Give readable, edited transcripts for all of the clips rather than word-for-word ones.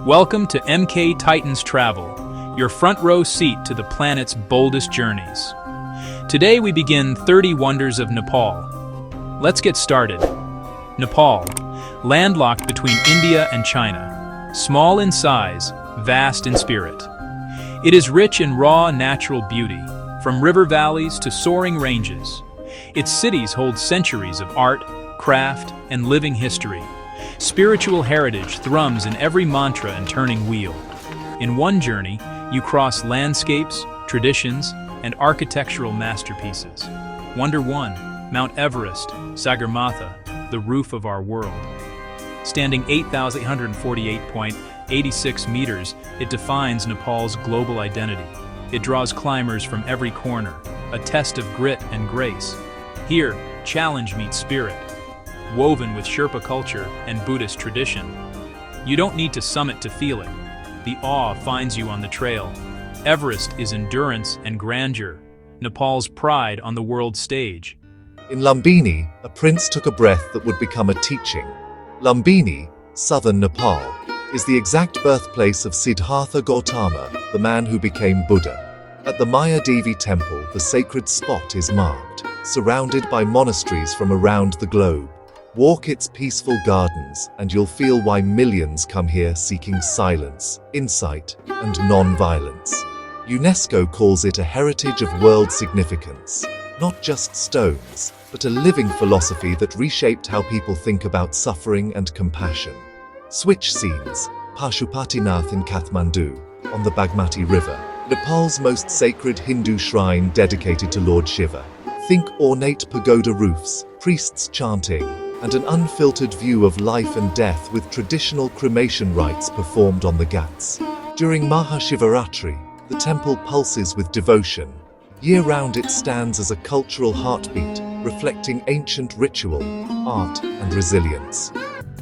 Welcome to MK Titans Travel, your front row seat to the planet's boldest journeys. Today we begin 30 Wonders of Nepal. Let's get started. Nepal, landlocked between India and China, small in size, vast in spirit. It is rich in raw natural beauty, from river valleys to soaring ranges. Its cities hold centuries of art, craft, and living history. Spiritual heritage thrums in every mantra and turning wheel. In one journey, you cross landscapes, traditions, and architectural masterpieces. Wonder 1, Mount Everest, Sagarmatha, the roof of our world. Standing 8,848.86 meters, it defines Nepal's global identity. It draws climbers from every corner, a test of grit and grace. Here, challenge meets spirit, woven with Sherpa culture and Buddhist tradition. You don't need to summit to feel it. The awe finds you on the trail. Everest is endurance and grandeur, Nepal's pride on the world stage. In Lumbini, a prince took a breath that would become a teaching. Lumbini, southern Nepal, is the exact birthplace of Siddhartha Gautama, the man who became Buddha. At the Maya Devi Temple, the sacred spot is marked, surrounded by monasteries from around the globe. Walk its peaceful gardens, and you'll feel why millions come here seeking silence, insight, and non-violence. UNESCO calls it a heritage of world significance. Not just stones, but a living philosophy that reshaped how people think about suffering and compassion. Switch scenes, Pashupatinath in Kathmandu, on the Bagmati River, Nepal's most sacred Hindu shrine dedicated to Lord Shiva. Think ornate pagoda roofs, priests chanting, and an unfiltered view of life and death with traditional cremation rites performed on the ghats. During Mahashivaratri, the temple pulses with devotion. Year-round it stands as a cultural heartbeat, reflecting ancient ritual, art, and resilience.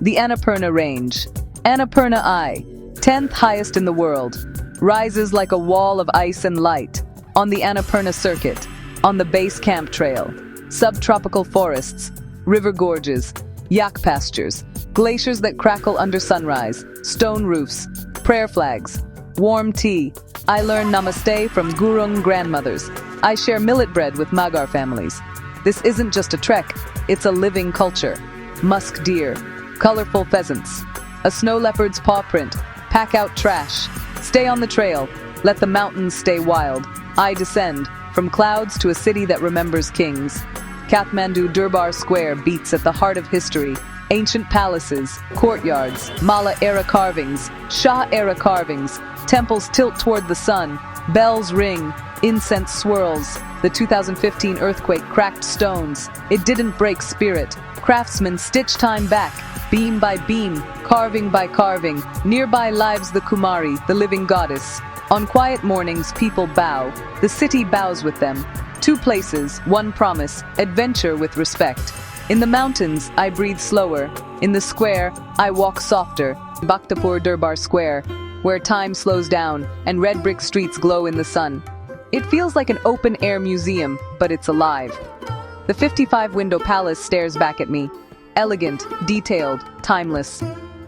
The Annapurna Range, Annapurna I, 10th highest in the world, rises like a wall of ice and light on the Annapurna Circuit, on the Base Camp Trail. Subtropical forests, river gorges, yak pastures, glaciers that crackle under sunrise, stone roofs, prayer flags, warm tea. I learn namaste from Gurung grandmothers. I share millet bread with Magar families. This isn't just a trek, it's a living culture. Musk deer, colorful pheasants, a snow leopard's paw print. Pack out trash. Stay on the trail. Let the mountains stay wild. I descend from clouds to a city that remembers kings. Kathmandu Durbar Square beats at the heart of history. Ancient palaces, courtyards, Malla-era carvings, Shah-era carvings. Temples tilt toward the sun. Bells ring. Incense swirls. The 2015 earthquake cracked stones. It didn't break spirit. Craftsmen stitch time back, beam by beam, carving by carving. Nearby lives the Kumari, the living goddess. On quiet mornings, people bow. The city bows with them. Two places, one promise, adventure with respect. In the mountains, I breathe slower. In the square, I walk softer. Bhaktapur Durbar Square, where time slows down and red brick streets glow in the sun. It feels like an open-air museum, but it's alive. The 55-window palace stares back at me. Elegant, detailed, timeless.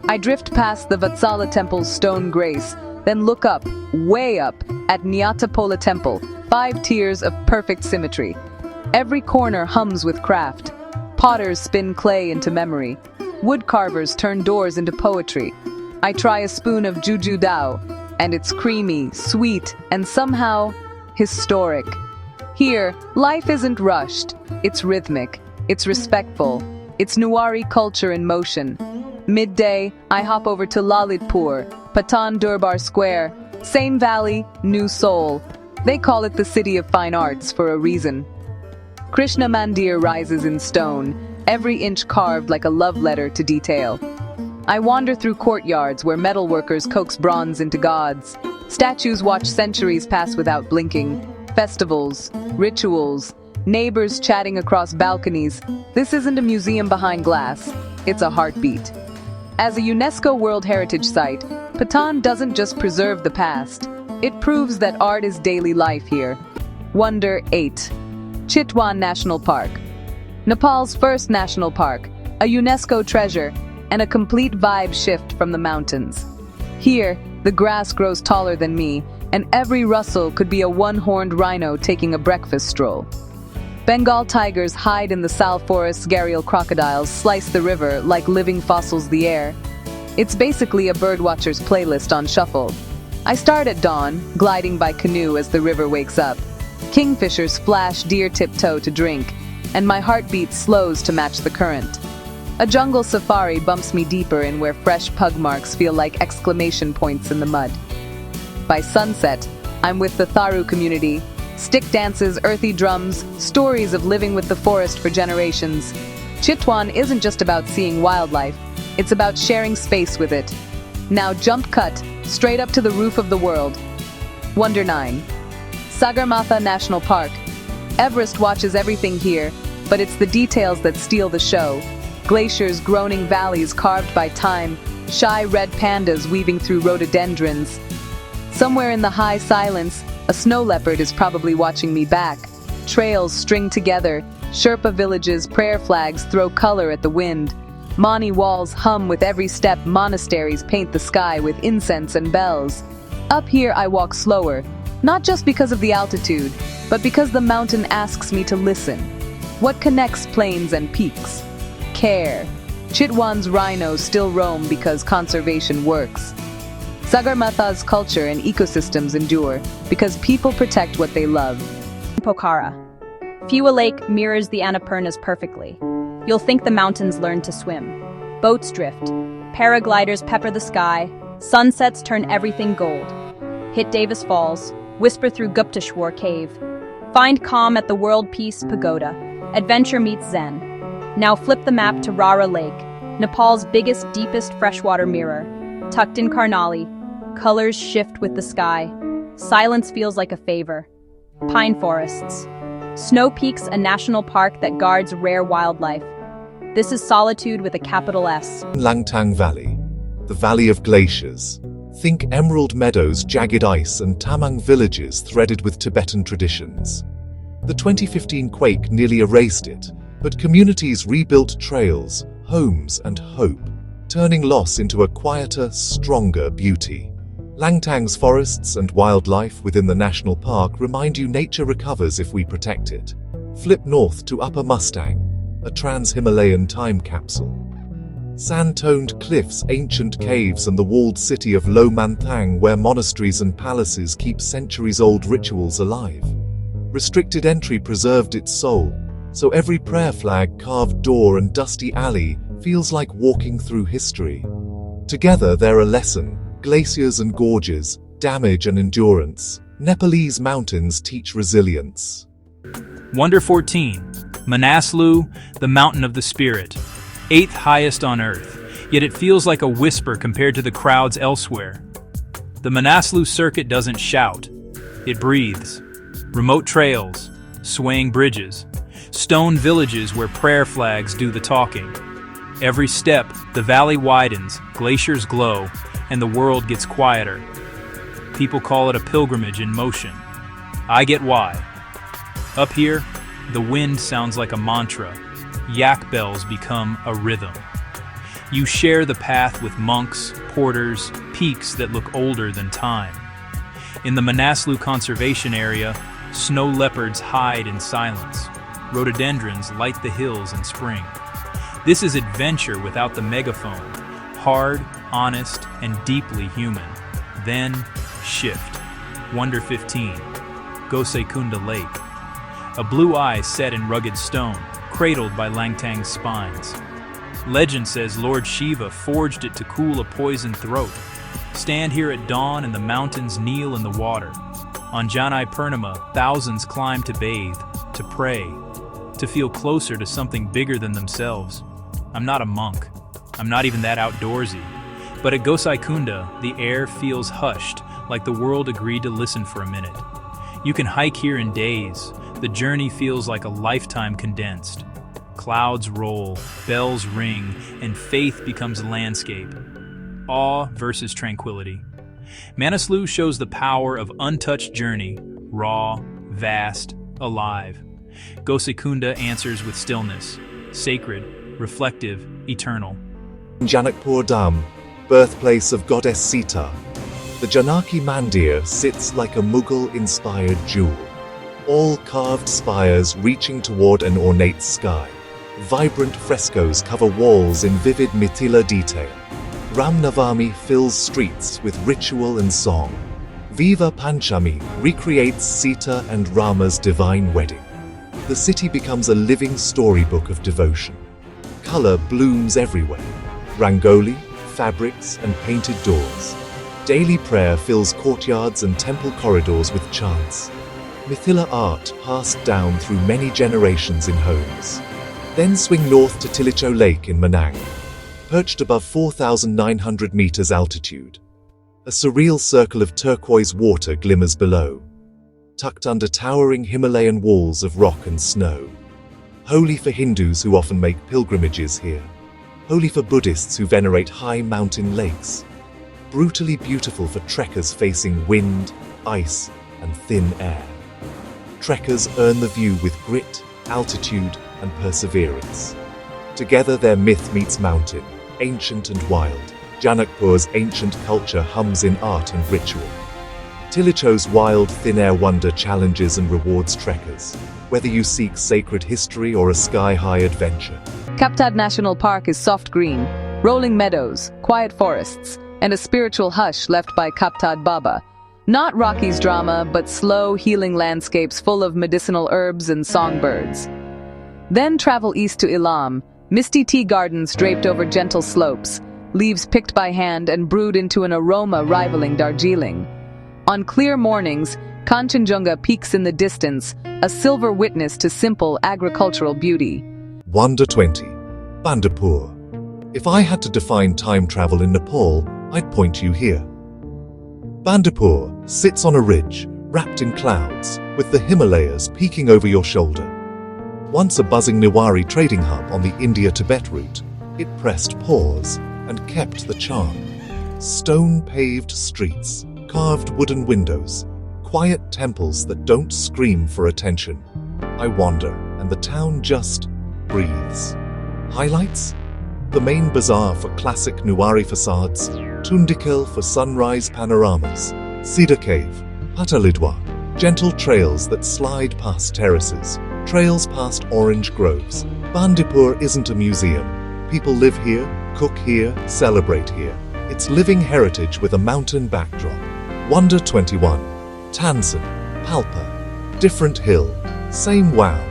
I drift past the Vatsala Temple's stone grace, then look up, way up, at Nyatapola Temple, 5 tiers of perfect symmetry. Every corner hums with craft. Potters spin clay into memory. Wood carvers turn doors into poetry. I try a spoon of Juju Dao, and it's creamy, sweet, and somehow historic. Here, life isn't rushed. It's rhythmic. It's respectful. It's Nuwari culture in motion. Midday, I hop over to Lalitpur, Patan Durbar Square. Same valley, new soul. They call it the City of Fine Arts for a reason. Krishna Mandir rises in stone, every inch carved like a love letter to detail. I wander through courtyards where metalworkers coax bronze into gods. Statues watch centuries pass without blinking. Festivals, rituals, neighbors chatting across balconies. This isn't a museum behind glass, it's a heartbeat. As a UNESCO World Heritage Site, Patan doesn't just preserve the past, it proves that art is daily life here. Wonder 8. Chitwan National Park. Nepal's first national park, a UNESCO treasure, and a complete vibe shift from the mountains. Here, the grass grows taller than me, and every rustle could be a one-horned rhino taking a breakfast stroll. Bengal tigers hide in the sal forests, gharial crocodiles slice the river like living fossils the air. It's basically a birdwatcher's playlist on shuffle. I start at dawn, gliding by canoe as the river wakes up. Kingfishers splash, deer tiptoe to drink, and my heartbeat slows to match the current. A jungle safari bumps me deeper in where fresh pug marks feel like exclamation points in the mud. By sunset, I'm with the Tharu community. Stick dances, earthy drums, stories of living with the forest for generations. Chitwan isn't just about seeing wildlife, it's about sharing space with it. Now jump cut, straight up to the roof of the world. Wonder 9. Sagarmatha National Park. Everest watches everything here, but it's the details that steal the show. Glaciers, groaning valleys carved by time, shy red pandas weaving through rhododendrons. Somewhere in the high silence, a snow leopard is probably watching me back. Trails string together, Sherpa villages, prayer flags throw color at the wind. Mani walls hum with every step, monasteries paint the sky with incense and bells. Up here I walk slower, not just because of the altitude, but because the mountain asks me to listen. What connects plains and peaks? Care. Chitwan's rhinos still roam because conservation works. Sagarmatha's culture and ecosystems endure because people protect what they love. Pokhara. Phiwa Lake mirrors the Annapurnas perfectly. You'll think the mountains learned to swim. Boats drift. Paragliders pepper the sky. Sunsets turn everything gold. Hit Davis Falls. Whisper through Gupteshwar Cave. Find calm at the World Peace Pagoda. Adventure meets Zen. Now flip the map to Rara Lake, Nepal's biggest, deepest freshwater mirror. Tucked in Karnali, colors shift with the sky. Silence feels like a favor. Pine forests. Snow Peak's a national park that guards rare wildlife. This is solitude with a capital S. Langtang Valley, the Valley of Glaciers. Think emerald meadows, jagged ice, and Tamang villages threaded with Tibetan traditions. The 2015 quake nearly erased it, but communities rebuilt trails, homes, and hope, turning loss into a quieter, stronger beauty. Langtang's forests and wildlife within the national park remind you nature recovers if we protect it. Flip north to Upper Mustang, a trans-Himalayan time capsule. Sand-toned cliffs, ancient caves, and the walled city of Lo Manthang, where monasteries and palaces keep centuries-old rituals alive. Restricted entry preserved its soul, so every prayer flag, carved door, and dusty alley feels like walking through history. Together they're a lesson. Glaciers and gorges, damage and endurance. Nepalese mountains teach resilience. Wonder 14. Manaslu, the mountain of the spirit. 8th highest on earth, yet it feels like a whisper compared to the crowds elsewhere. The Manaslu circuit doesn't shout, it breathes. Remote trails, swaying bridges, stone villages where prayer flags do the talking. Every step, the valley widens, glaciers glow, and the world gets quieter. People call it a pilgrimage in motion. I get why. Up here, the wind sounds like a mantra. Yak bells become a rhythm. You share the path with monks, porters, peaks that look older than time. In the Manaslu Conservation Area, snow leopards hide in silence. Rhododendrons light the hills in spring. This is adventure without the megaphone. Hard, honest, and deeply human. Then, shift. Wonder 15. Gosaikunda Lake. A blue eye set in rugged stone, cradled by Langtang's spines. Legend says Lord Shiva forged it to cool a poisoned throat. Stand here at dawn and the mountains kneel in the water. On Janai Purnima, thousands climb to bathe, to pray, to feel closer to something bigger than themselves. I'm not a monk. I'm not even that outdoorsy. But at Gosaikunda, the air feels hushed, like the world agreed to listen for a minute. You can hike here in days. The journey feels like a lifetime condensed. Clouds roll, bells ring, and faith becomes a landscape. Awe versus tranquility. Manaslu shows the power of untouched journey, raw, vast, alive. Gosaikunda answers with stillness, sacred, reflective, eternal. Janakpur Dham, birthplace of goddess Sita. The Janaki Mandir sits like a Mughal-inspired jewel. All carved spires reaching toward an ornate sky. Vibrant frescoes cover walls in vivid Mithila detail. Ram Navami fills streets with ritual and song. Viva Panchami recreates Sita and Rama's divine wedding. The city becomes a living storybook of devotion. Color blooms everywhere. Rangoli, fabrics, and painted doors. Daily prayer fills courtyards and temple corridors with chants. Mithila art passed down through many generations in homes. Then swing north to Tilicho Lake in Manang, perched above 4,900 meters altitude. A surreal circle of turquoise water glimmers below, tucked under towering Himalayan walls of rock and snow. Holy for Hindus who often make pilgrimages here. Holy for Buddhists who venerate high mountain lakes. Brutally beautiful for trekkers facing wind, ice, and thin air. Trekkers earn the view with grit, altitude, and perseverance. Together their myth meets mountain, ancient and wild. Janakpur's ancient culture hums in art and ritual. Tilicho's wild, thin-air wonder challenges and rewards trekkers, whether you seek sacred history or a sky-high adventure. Khaptad National Park is soft green, rolling meadows, quiet forests, and a spiritual hush left by Khaptad Baba. Not Rocky's drama, but slow, healing landscapes full of medicinal herbs and songbirds. Then travel east to Ilam, misty tea gardens draped over gentle slopes, leaves picked by hand and brewed into an aroma rivaling Darjeeling. On clear mornings, Kanchenjunga peaks in the distance, a silver witness to simple agricultural beauty. Wonder 20. Bhaktapur. If I had to define time travel in Nepal, I'd point you here. Bhaktapur sits on a ridge, wrapped in clouds, with the Himalayas peeking over your shoulder. Once a buzzing Newari trading hub on the India-Tibet route, it pressed pause and kept the charm. Stone-paved streets, carved wooden windows, quiet temples that don't scream for attention. I wander, and the town just breathes. Highlights? The main bazaar for classic Newari facades, Tundikil for sunrise panoramas, Cedar Cave, Patalidwa, gentle trails that slide past terraces, trails past orange groves. Bhaktapur isn't a museum. People live here, cook here, celebrate here. It's living heritage with a mountain backdrop. Wonder 21. Tansen, Palpa. Different hill, same wow.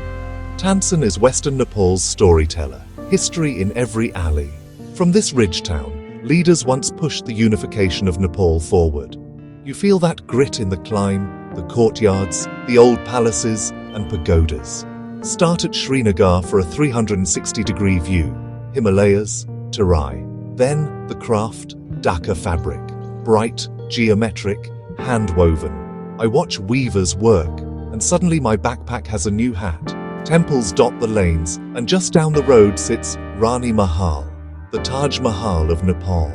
Tansen is Western Nepal's storyteller. History in every alley. From this ridge town, leaders once pushed the unification of Nepal forward. You feel that grit in the climb, the courtyards, the old palaces, and pagodas. Start at Srinagar for a 360-degree view. Himalayas, Terai. Then the craft, Dhaka fabric. Bright, geometric, hand-woven. I watch weavers work, and suddenly my backpack has a new hat. Temples dot the lanes, and just down the road sits Rani Mahal, the Taj Mahal of Nepal.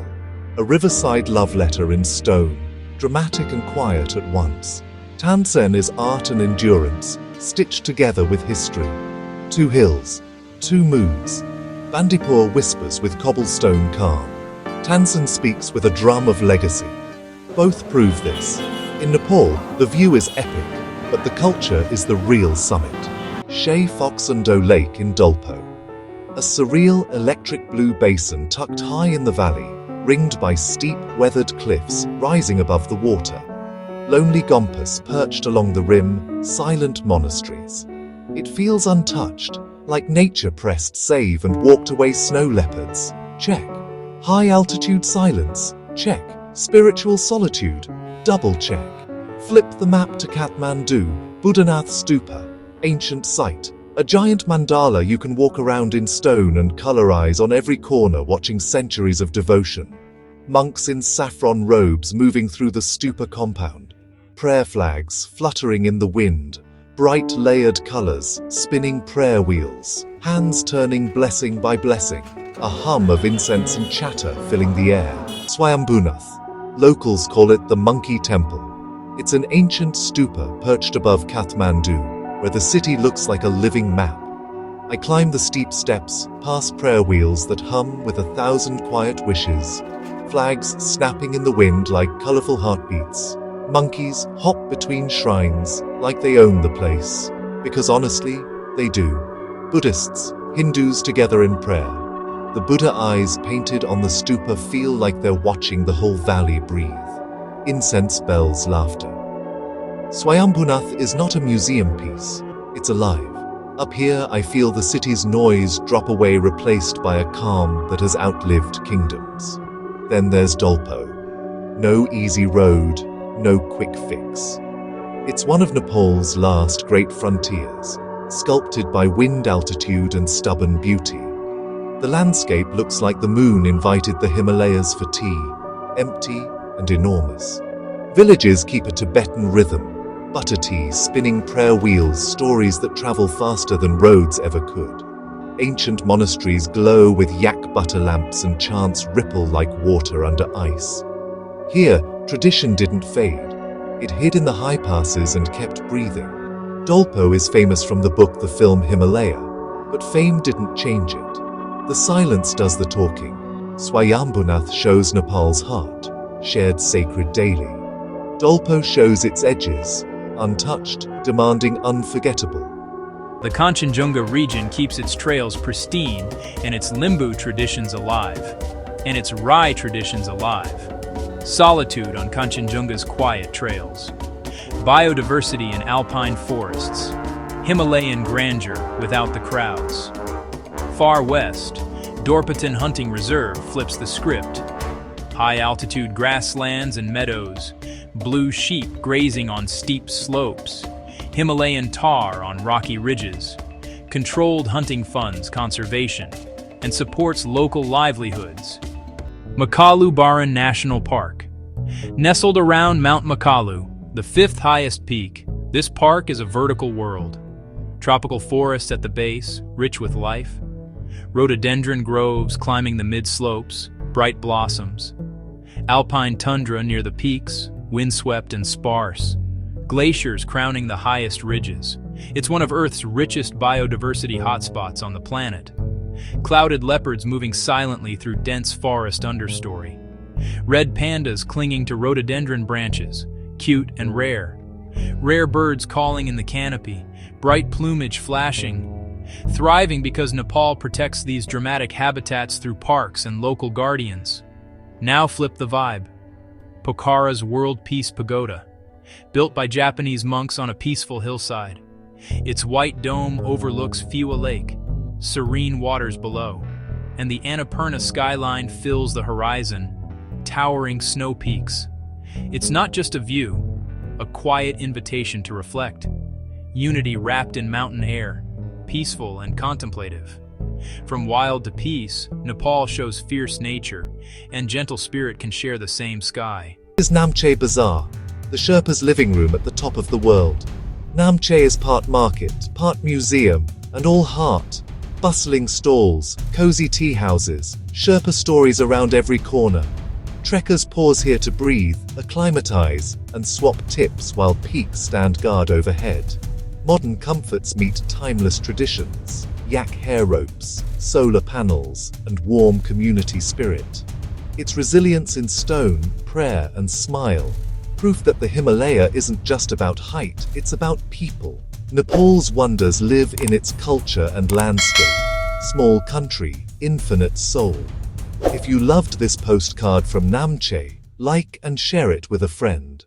A riverside love letter in stone, dramatic and quiet at once. Tansen is art and endurance, stitched together with history. Two hills, two moods. Bhaktapur whispers with cobblestone calm. Tansen speaks with a drum of legacy. Both prove this. In Nepal, the view is epic, but the culture is the real summit. Shea Foxundo Lake in Dolpo. A surreal electric blue basin tucked high in the valley, ringed by steep, weathered cliffs rising above the water. Lonely gompas perched along the rim, silent monasteries. It feels untouched, like nature pressed save and walked away snow leopards. Check. High altitude silence. Check. Spiritual solitude. Double check. Flip the map to Kathmandu, Boudhanath Stupa. Ancient site, a giant mandala you can walk around in stone and colorize on every corner, watching centuries of devotion. Monks in saffron robes moving through the stupa compound. Prayer flags fluttering in the wind. Bright layered colors, spinning prayer wheels. Hands turning blessing by blessing. A hum of incense and chatter filling the air. Swayambhunath. Locals call it the Monkey Temple. It's an ancient stupa perched above Kathmandu, where the city looks like a living map. I climb the steep steps, past prayer wheels that hum with 1,000 quiet wishes. flags snapping in the wind like colorful heartbeats. Monkeys hop between shrines like they own the place. Because honestly, they do. Buddhists, Hindus together in prayer. The Buddha eyes painted on the stupa feel like they're watching the whole valley breathe. Incense bells, laughter. Swayambhunath is not a museum piece, it's alive. Up here, I feel the city's noise drop away, replaced by a calm that has outlived kingdoms. Then there's Dolpo. No easy road, no quick fix. It's one of Nepal's last great frontiers, sculpted by wind, altitude, and stubborn beauty. The landscape looks like the moon invited the Himalayas for tea, empty and enormous. Villages keep a Tibetan rhythm. Butter tea, spinning prayer wheels, stories that travel faster than roads ever could. Ancient monasteries glow with yak butter lamps and chants ripple like water under ice. Here, tradition didn't fade. It hid in the high passes and kept breathing. Dolpo is famous from the book, the film Himalaya, but fame didn't change it. The silence does the talking. Swayambhunath shows Nepal's heart, shared sacred daily. Dolpo shows its edges, untouched, demanding unforgettable. The Kanchenjunga region keeps its trails pristine and its Limbu traditions alive. And its Rai traditions alive. Solitude on Kanchenjunga's quiet trails. Biodiversity in alpine forests. Himalayan grandeur without the crowds. Far west, Dorpatan Hunting Reserve flips the script. High-altitude grasslands and meadows, blue sheep grazing on steep slopes, Himalayan tahr on rocky ridges, controlled hunting funds conservation, and supports local livelihoods. Makalu Baran National Park. Nestled around Mount Makalu, the fifth highest peak, this park is a vertical world. Tropical forests at the base, rich with life. Rhododendron groves climbing the mid-slopes, bright blossoms. Alpine tundra near the peaks, windswept and sparse. Glaciers crowning the highest ridges. It's one of Earth's richest biodiversity hotspots on the planet. Clouded leopards moving silently through dense forest understory. Red pandas clinging to rhododendron branches, cute and rare. Rare birds calling in the canopy, bright plumage flashing. Thriving because Nepal protects these dramatic habitats through parks and local guardians. Now flip the vibe. Pokhara's World Peace Pagoda. Built by Japanese monks on a peaceful hillside. Its white dome overlooks Phiwa Lake, serene waters below, and the Annapurna skyline fills the horizon, towering snow peaks. It's not just a view, a quiet invitation to reflect. Unity wrapped in mountain air, peaceful and contemplative. From wild to peace, Nepal shows fierce nature, and gentle spirit can share the same sky. Is Namche Bazaar, the Sherpa's living room at the top of the world. Namche is part market, part museum, and all heart. Bustling stalls, cozy tea houses, Sherpa stories around every corner. Trekkers pause here to breathe, acclimatize, and swap tips while peaks stand guard overhead. Modern comforts meet timeless traditions, yak hair ropes, solar panels, and warm community spirit. Its resilience in stone, prayer, and smile, proof that the Himalaya isn't just about height, it's about people. Nepal's wonders live in its culture and landscape. Small country, infinite soul. If you loved this postcard from Namche, like and share it with a friend.